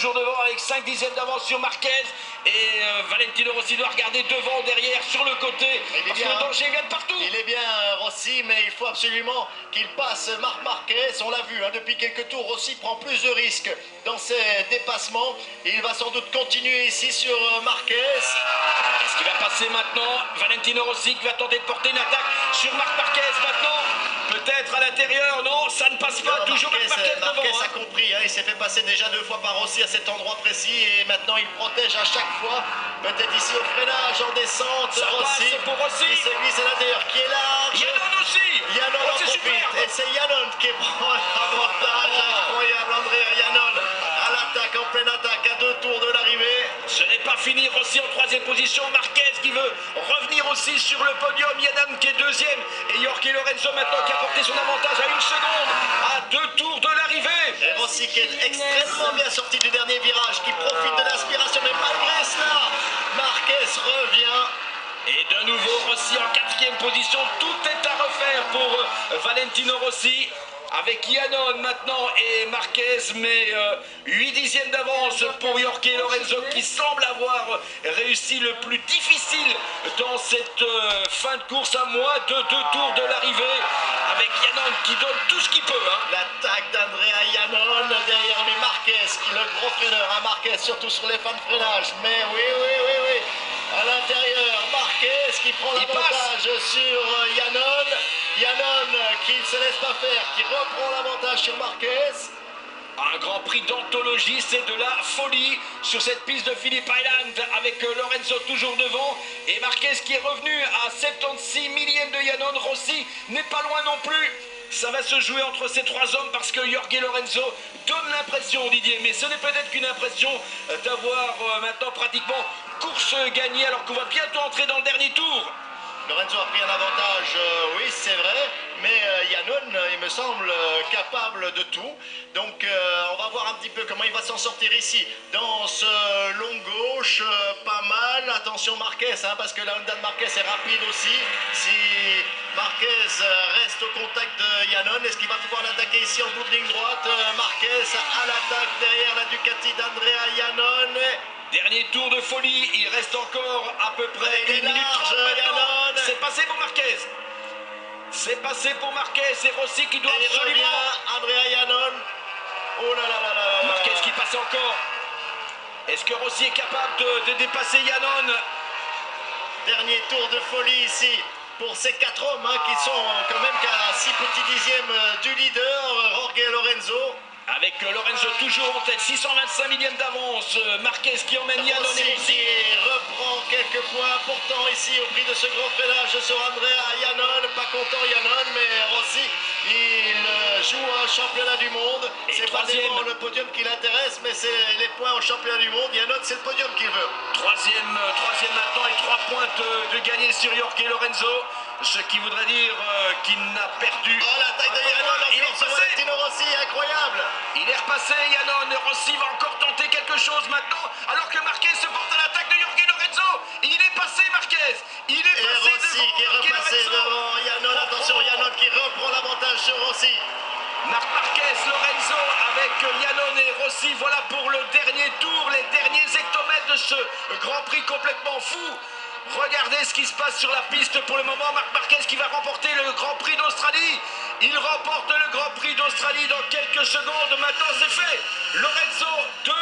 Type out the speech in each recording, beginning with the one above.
toujours devant avec 5 dixièmes d'avance sur Marquez. Et Valentino Rossi doit regarder devant, derrière, sur le côté. Parce que le danger vient de partout. Il est bien Rossi, mais il faut absolument qu'il passe Marc Marquez. On l'a vu, hein, depuis quelques tours, Rossi prend plus de risques dans ses dépassements. Il va sans doute continuer ici sur Marquez. Est-ce qu'il va passer maintenant? Valentino Rossi qui va tenter de porter une attaque sur Marc Marquez maintenant. Peut-être à l'intérieur, non, ça ne passe pas. Toujours Marc Marquez devant. Marquez a compris, hein, il s'est fait passer déjà 2 fois par Rossi à cet endroit précis et maintenant il protège à chaque fois. Peut-être ici au freinage, en descente, ça Rossi. Passe pour Rossi. Il se glisse à l'intérieur, qui est large. Yannon aussi. Yannon en profite. Superbe. Et c'est Yannon qui prend l'avantage. Incroyable, Andrea Yannon à l'attaque, en pleine attaque, à 2 tours de l'arrivée. Ce n'est pas fini, Rossi en 3e position. Marquez qui veut revenir aussi sur le podium. Yannon qui est 2e. Et Jorge Lorenzo maintenant qui a porté son avantage à 1 seconde. À 2 tours de l'arrivée. Et Rossi qui est extrêmement bien sorti du dernier virage, qui profite de l'inspiration. Mais malgré cela, Marquez revient. Et de nouveau Rossi en 4e position. Tout est à refaire pour Valentino Rossi. Avec Yannon maintenant et Marquez, mais 8 dixièmes d'avance pour Jorge Lorenzo qui semble avoir réussi le plus difficile dans cette fin de course à moins de 2 tours de l'arrivée. Avec Yannon qui donne tout ce qu'il peut. Hein. L'attaque d'Andrea Yannon, derrière lui Marquez, qui est le gros freineur, hein, Marquez surtout sur les fins de freinage. Mais oui. À l'intérieur, Marquez qui prend l'avantage sur Yannon. Yannon qui ne se laisse pas faire, qui reprend l'avantage sur Marquez. Un Grand Prix d'anthologie, c'est de la folie sur cette piste de Phillip Island avec Lorenzo toujours devant et Marquez qui est revenu à 76 millièmes de Yannon. Rossi n'est pas loin non plus. Ça va se jouer entre ces 3 hommes parce que Jorge Lorenzo donne l'impression, Didier, mais ce n'est peut-être qu'une impression d'avoir maintenant pratiquement course gagnée alors qu'on va bientôt entrer dans le dernier tour. Lorenzo a pris un avantage, oui c'est vrai, mais Yannon il me semble capable de tout. Donc on va voir un petit peu comment il va s'en sortir ici. Dans ce long gauche, pas mal. Attention Marquez, hein, parce que la Honda de Marquez est rapide aussi. Si Marquez reste au contact de Yannon, est-ce qu'il va pouvoir l'attaquer ici en bout de ligne droite? Marquez à l'attaque derrière la Ducati d'Andrea Yannon. Dernier tour de folie, il reste encore à peu près 1 minute 30 maintenant. C'est passé pour Marquez. C'est passé pour Marquez, c'est Rossi qui doit absolument... Andrea Yannon. Oh là là. Marquez qui passe encore. Est-ce que Rossi est capable de dépasser Yannon? Dernier tour de folie ici pour ces 4 hommes hein, qui sont quand même qu'à 6 petits dixièmes du leader, Jorge Lorenzo. Avec Lorenzo toujours en tête, 625 millièmes d'avance. Marquez qui emmène Yannon et Rossi. Qui reprend quelques points importants ici au prix de ce grand freinage sur Andrea Yannon. Pas content Yannon, mais Rossi, il joue un championnat du monde. C'est pas tellement le podium qui l'intéresse, mais c'est les points au championnat du monde. Yannon, c'est le podium qu'il veut. Troisième maintenant et 3 points de gagner sur Jorge Lorenzo. Ce qui voudrait dire qu'il n'a perdu. Oh, l'attaque de Yannon, il est repassé. Valentino Rossi, incroyable. Il est repassé, Yannon. Rossi va encore tenter quelque chose maintenant, alors que Marquez se porte à l'attaque de Jorge Lorenzo. Il est passé, Marquez. Il est passé Rossi devant qui est repassé devant Yannon. Attention, Yannon qui reprend l'avantage sur Rossi. Marc Marquez, Lorenzo avec Yannon et Rossi. Voilà pour le dernier tour, les derniers hectomètres de ce Grand Prix complètement fou. Regardez ce qui se passe sur la piste pour le moment. Marc Marquez qui va remporter le Grand Prix d'Australie. Il remporte le Grand Prix d'Australie dans quelques secondes. Maintenant c'est fait. Lorenzo 2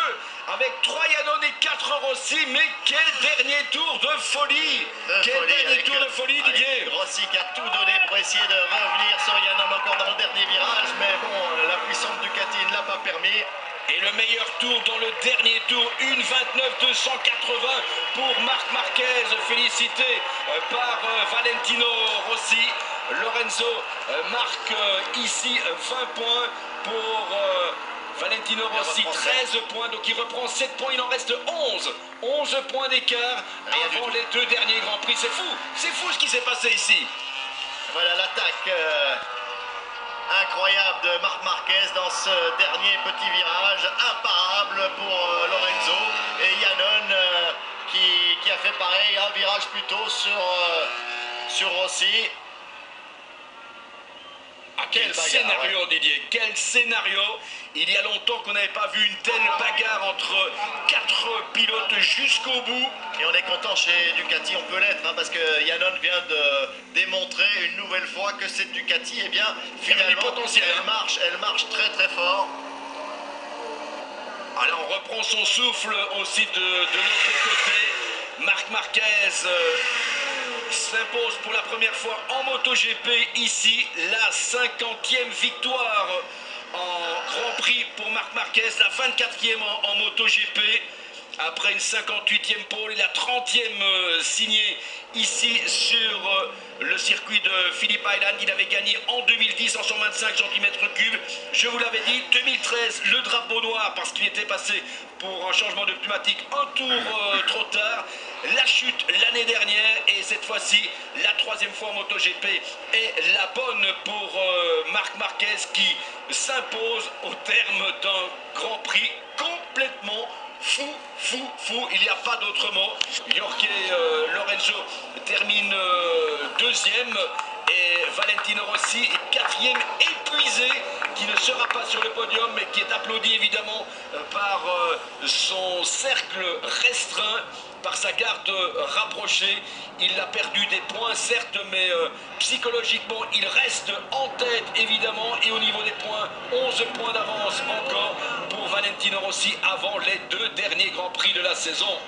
avec 3 Yannon et 4 Rossi. Mais quel dernier tour de folie. Quel dernier tour de folie, Didier. Rossi qui a tout donné pour essayer de revenir sur Yannon encore dans le dernier virage. Mais bon, la puissante Ducati ne l'a pas permis. Et le meilleur tour dans le dernier tour, 1:29.280 pour Marc Marquez, félicité par Valentino Rossi. Lorenzo marque ici 20 points pour Valentino Rossi, 13 points, donc il reprend 7 points, il en reste 11. 11 points d'écart avant les 2 derniers Grands Prix, c'est fou ce qui s'est passé ici. Voilà l'attaque incroyable de Marc Marquez dans ce dernier petit virage, imparable pour Lorenzo. Et Yannon qui a fait pareil, un virage plus tôt sur Rossi. quel bagarre, scénario, Didier, quel scénario. Il y a longtemps qu'on n'avait pas vu une telle bagarre entre 4 pilotes jusqu'au bout. Et on est content chez Ducati, on peut l'être, hein, parce que Yannon vient de démontrer une nouvelle fois que cette Ducati, eh bien, finalement, potentiel, elle marche très très fort. Alors on reprend son souffle aussi de l'autre côté. Marc Marquez s'impose pour la première fois en MotoGP ici, la 50e victoire en Grand Prix pour Marc Marquez, la 24e en MotoGP. Après une 58e pole et la 30e signée ici sur le circuit de Phillip Island. Il avait gagné en 2010 en 125 cm3. Je vous l'avais dit, 2013, le drapeau noir parce qu'il était passé pour un changement de pneumatique un tour trop tard. La chute l'année dernière et cette fois-ci, la 3e fois en MotoGP est la bonne pour Marc Marquez qui s'impose au terme d'un Grand Prix complètement fou, il n'y a pas d'autre mot. Jorge Lorenzo termine deuxième et Valentino Rossi est 4e épuisé, qui ne sera pas sur le podium mais qui est applaudi évidemment par son cercle restreint, par sa garde rapprochée. Il a perdu des points certes, mais psychologiquement il reste en tête évidemment, et au niveau des points, 11 points d'avance encore pour Valentino Rossi avant les 2 derniers Grands Prix de la saison.